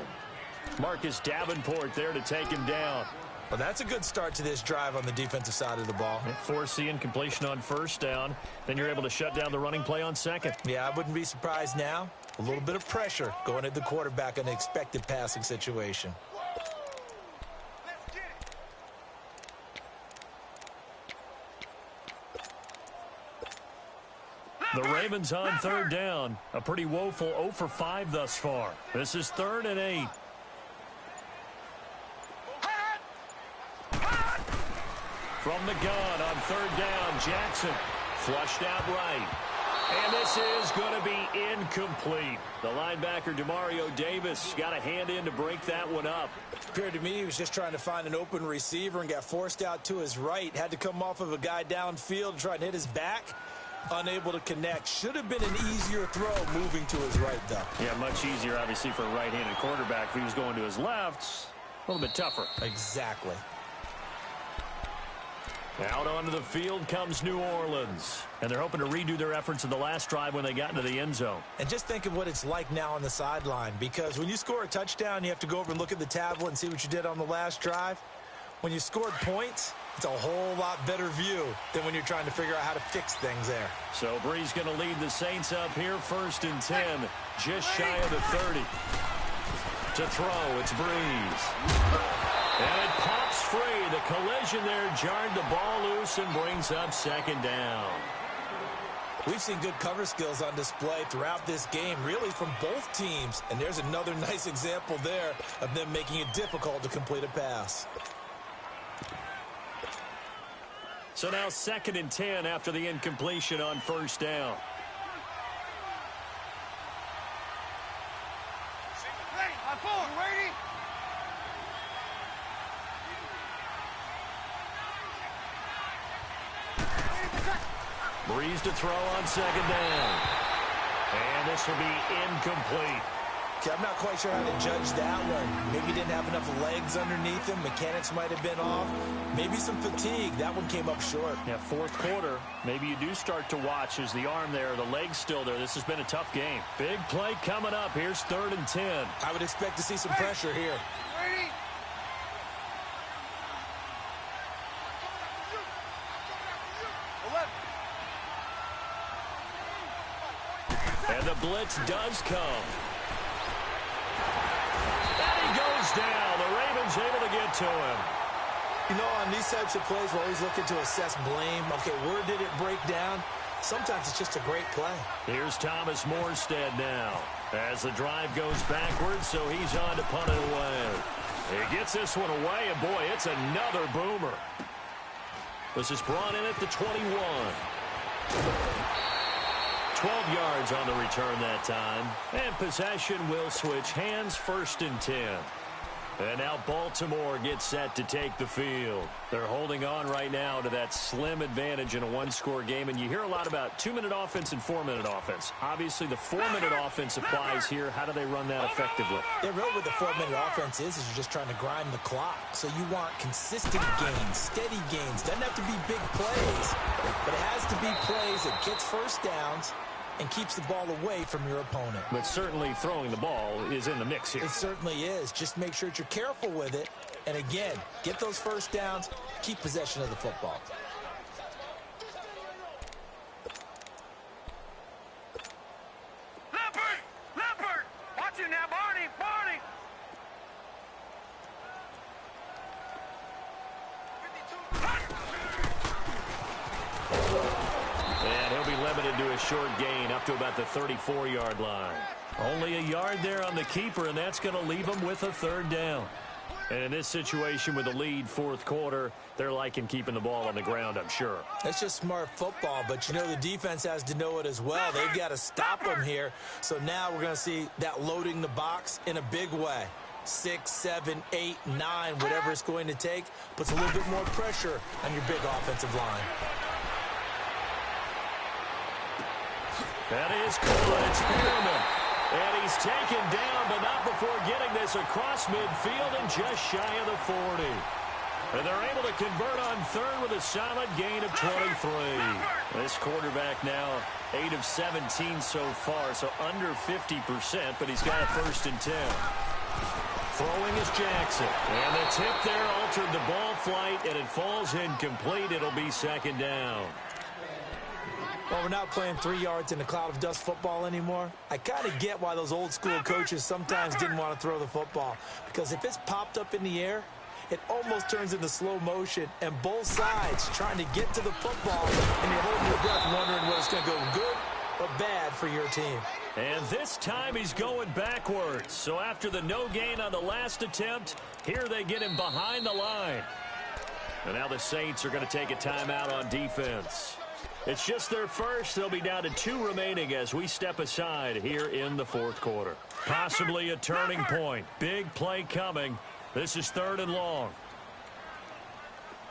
Marcus Davenport there to take him down. Well, that's a good start to this drive on the defensive side of the ball. Force the incompletion on first down. Then you're able to shut down the running play on second. Yeah, I wouldn't be surprised now. A little bit of pressure going at the quarterback in an expected passing situation. The Ravens on third down. A pretty woeful 0 for 5 thus far. This is 3rd and 8. From the gun on third down, Jackson flushed out right. And this is going to be incomplete. The linebacker, Demario Davis, got a hand in to break that one up. Appeared to me he was just trying to find an open receiver and got forced out to his right. Had to come off of a guy downfield and try and hit his back. Unable to connect. Should have been an easier throw moving to his right, though. Yeah, much easier, obviously, for a right-handed quarterback. If he was going to his left, a little bit tougher. Exactly. Out onto the field comes New Orleans. And they're hoping to redo their efforts in the last drive when they got into the end zone. And just think of what it's like now on the sideline. Because when you score a touchdown, you have to go over and look at the tablet and see what you did on the last drive. When you scored points, it's a whole lot better view than when you're trying to figure out how to fix things there. So Breeze going to lead the Saints up here 1st and 10. Just shy of the 30. To throw, it's Breeze. And it pops free. The collision there jarred the ball loose and brings up second down. We've seen good cover skills on display throughout this game, really from both teams. And there's another nice example there of them making it difficult to complete a pass. So now 2nd and 10 after the incompletion on first down. On 4, ready? Breeze to throw on 2nd down. And this will be incomplete. Okay, I'm not quite sure how to judge that one. Maybe he didn't have enough legs underneath him. Mechanics might have been off. Maybe some fatigue. That one came up short. Yeah, 4th quarter. Maybe you do start to watch as the arm there, the leg's still there. This has been a tough game. Big play coming up. Here's 3rd and 10. I would expect to see some pressure here. Ready? And the blitz does come. And he goes down. The Ravens able to get to him. You know, on these types of plays, we're always looking to assess blame. Okay, where did it break down? Sometimes it's just a great play. Here's Thomas Morstead now. As the drive goes backwards, so he's on to punt it away. He gets this one away, and boy, it's another boomer. This is brought in at the 21. 12 yards on the return that time. And possession will switch hands, 1st and 10. And now Baltimore gets set to take the field. They're holding on right now to that slim advantage in a one-score game. And you hear a lot about 2-minute offense and 4-minute offense. Obviously, the 4-minute offense applies here. How do they run that effectively? Yeah, really what the 4-minute offense is you're just trying to grind the clock. So you want consistent gains, steady gains. Doesn't have to be big plays, but it has to be plays that gets first downs and keeps the ball away from your opponent. But certainly throwing the ball is in the mix here. It certainly is. Just make sure that you're careful with it. And again, get those first downs, keep possession of the football. Leopard! Watch it now, Barney! And he'll be limited to a short gain up to about the 34-yard line. Only a yard there on the keeper, and that's going to leave him with a 3rd down. And in this situation with the lead 4th quarter, they're liking keeping the ball on the ground, I'm sure. That's just smart football, but you know the defense has to know it as well. They've got to stop them here. So now we're going to see that loading the box in a big way. 6, 7, 8, 9, whatever it's going to take, puts a little bit more pressure on your big offensive line. That is caught. It's Pearman. And he's taken down, but not before getting this across midfield and just shy of the 40. And they're able to convert on 3rd with a solid gain of 23. This quarterback now 8 of 17 so far, so under 50%, but he's got a 1st and 10. Throwing is Jackson. And the tip there altered the ball flight, and it falls incomplete. It'll be 2nd down. Well, we're not playing 3 yards in a cloud of dust football anymore. I kind of get why those old school coaches sometimes didn't want to throw the football. Because if it's popped up in the air, it almost turns into slow motion. And both sides trying to get to the football, and you're holding your breath wondering whether it's going to go good or bad for your team. And this time he's going backwards. So after the no gain on the last attempt, here they get him behind the line. And now the Saints are going to take a timeout on defense. It's just their first. They'll be down to 2 remaining as we step aside here in the 4th quarter. Possibly a turning point. Big play coming. This is 3rd and long.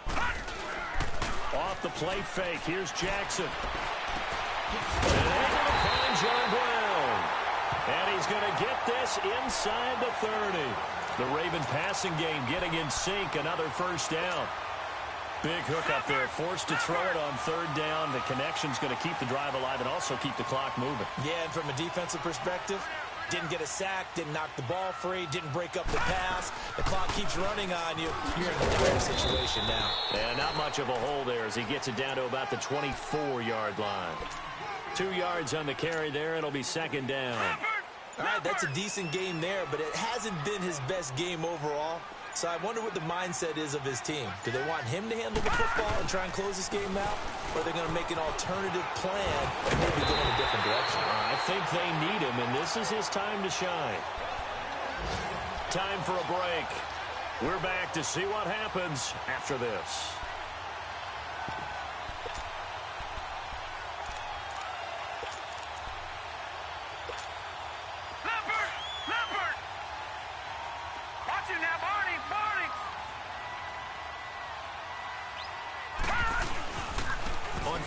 Off the play fake. Here's Jackson. And able to find John Brown. And he's going to get this inside the 30. The Raven passing game getting in sync. Another 1st down. Big hook up there, forced to throw it on 3rd down. The connection's going to keep the drive alive and also keep the clock moving. Yeah, and from a defensive perspective, didn't get a sack, didn't knock the ball free, didn't break up the pass. The clock keeps running on you. You're in a fair situation now. And not much of a hole there as he gets it down to about the 24-yard line. 2 yards on the carry there. It'll be 2nd down. All right, that's a decent game there, but it hasn't been his best game overall. So I wonder what the mindset is of his team. Do they want him to handle the football and try and close this game out? Or are they going to make an alternative plan and maybe go in a different direction? I think they need him, and this is his time to shine. Time for a break. We're back to see what happens after this.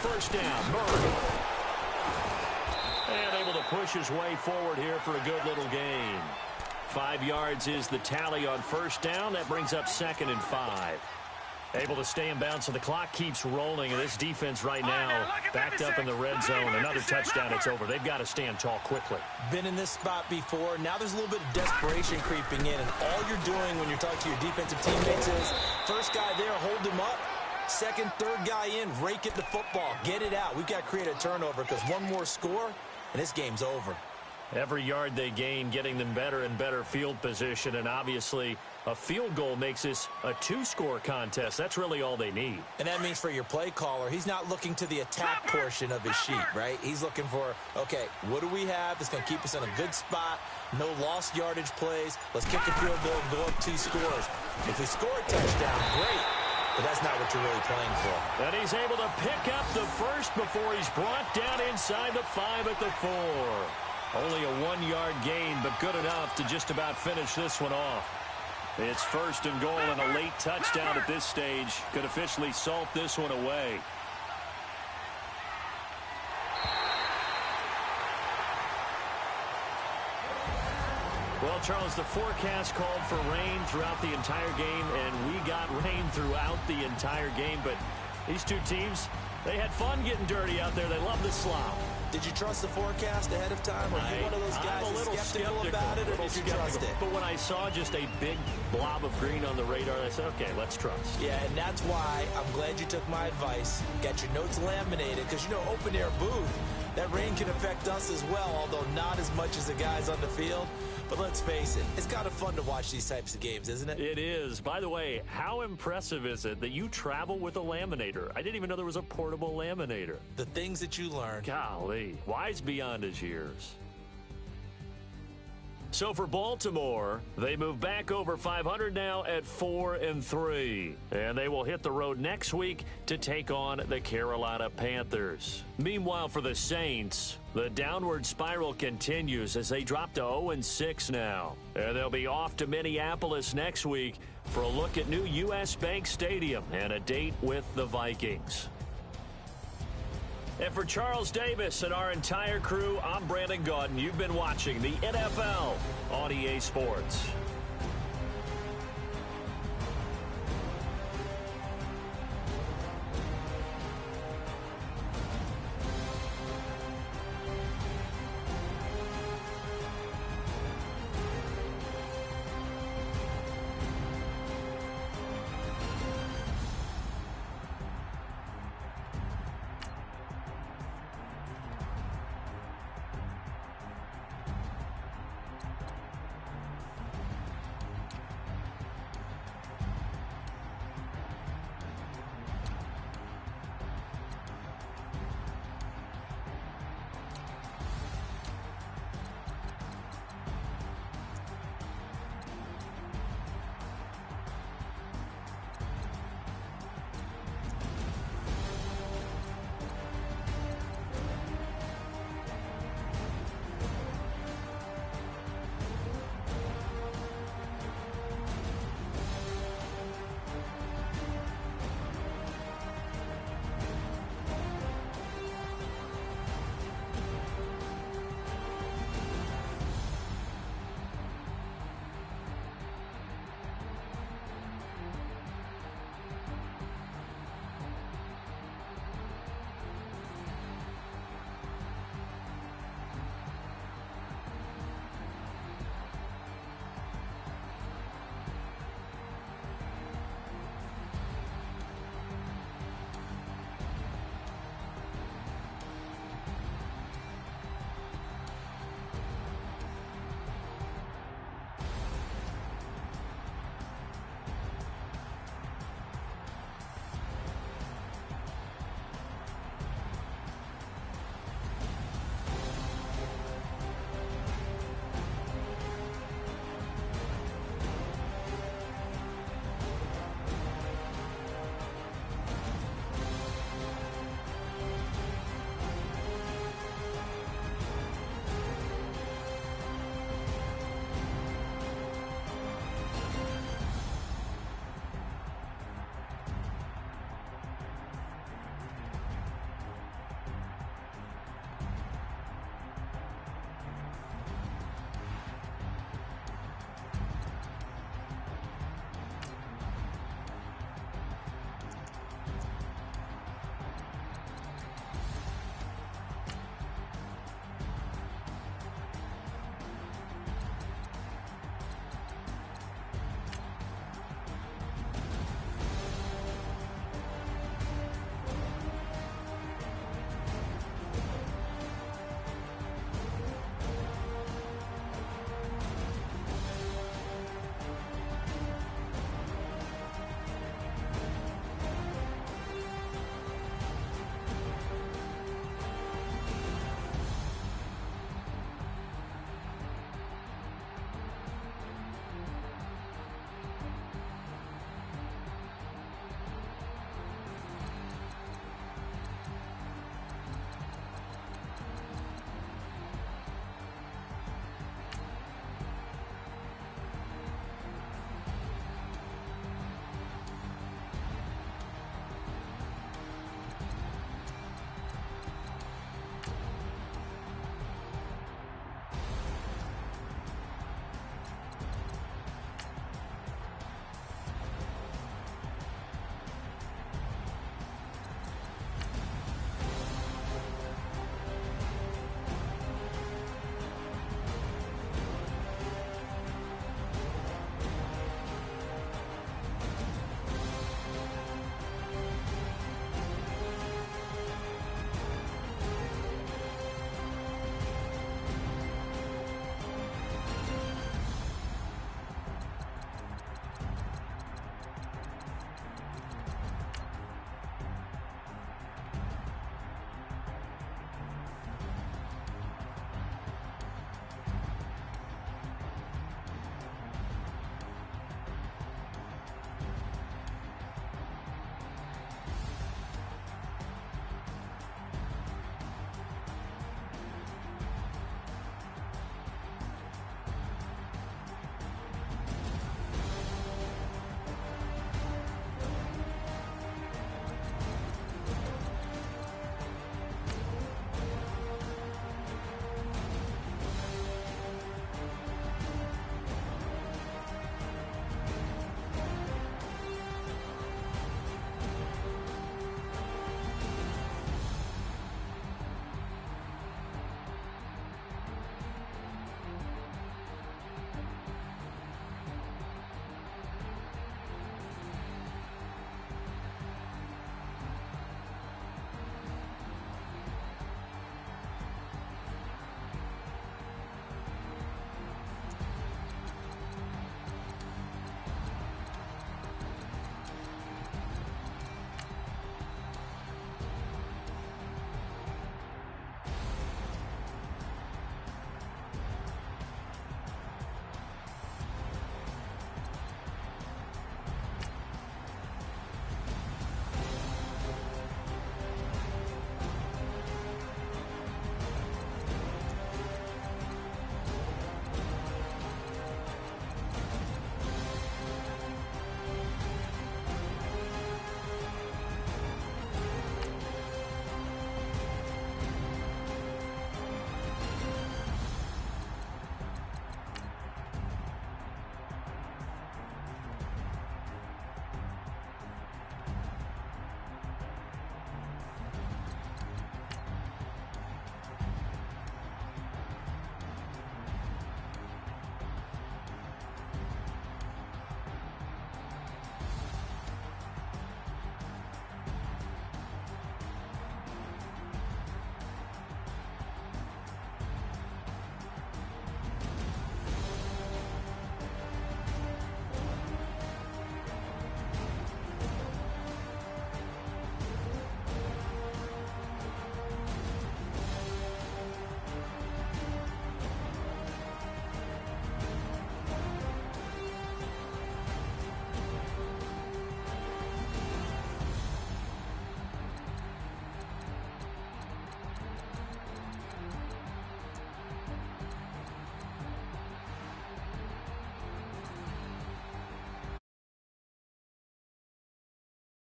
First down, Murray. And able to push his way forward here for a good little gain. 5 yards is the tally on first down. That brings up 2nd and 5. Able to stay in bounds, so the clock keeps rolling. And this defense right now backed up in the red zone. Another touchdown, it's over. They've got to stand tall quickly. Been in this spot before. Now there's a little bit of desperation creeping in. And all you're doing when you're talking to your defensive teammates is, first guy there, hold him up. Second, third guy in, rake at the football. Get it out. We've got to create a turnover because one more score, and this game's over. Every yard they gain, getting them better and better field position. And obviously, a field goal makes this a 2-score contest. That's really all they need. And that means for your play caller, he's not looking to the attack portion of his sheet, right? He's looking for, okay, what do we have that's going to keep us in a good spot? No lost yardage plays. Let's kick a field goal and go up 2 scores. If we score a touchdown, great. But that's not what you're really playing for. And he's able to pick up the first before he's brought down inside the 5 at the 4. Only a 1-yard gain, but good enough to just about finish this one off. It's 1st and goal, and a late touchdown at this stage could officially salt this one away. Well, Charles, the forecast called for rain throughout the entire game, and we got rain throughout the entire game. But these two teams, they had fun getting dirty out there. They love the slop. Did you trust the forecast ahead of time? Or are you one of those guys I'm a little skeptical about it, or did you trust it? But when I saw just a big blob of green on the radar, I said, okay, let's trust. Yeah, and that's why I'm glad you took my advice. Got your notes laminated, because, you know, open-air booth, that rain can affect us as well, although not as much as the guys on the field. But let's face it, it's kind of fun to watch these types of games, isn't it? It is. By the way, how impressive is it that you travel with a laminator? I didn't even know there was a portable laminator. The things that you learn. Golly, wise beyond his years. So for Baltimore, they move back over 500 now at 4-3. And they will hit the road next week to take on the Carolina Panthers. Meanwhile, for the Saints, the downward spiral continues as they drop to 0-6 now. And they'll be off to Minneapolis next week for a look at new U.S. Bank Stadium and a date with the Vikings. And for Charles Davis and our entire crew, I'm Brandon Gaudin. You've been watching the NFL on EA Sports.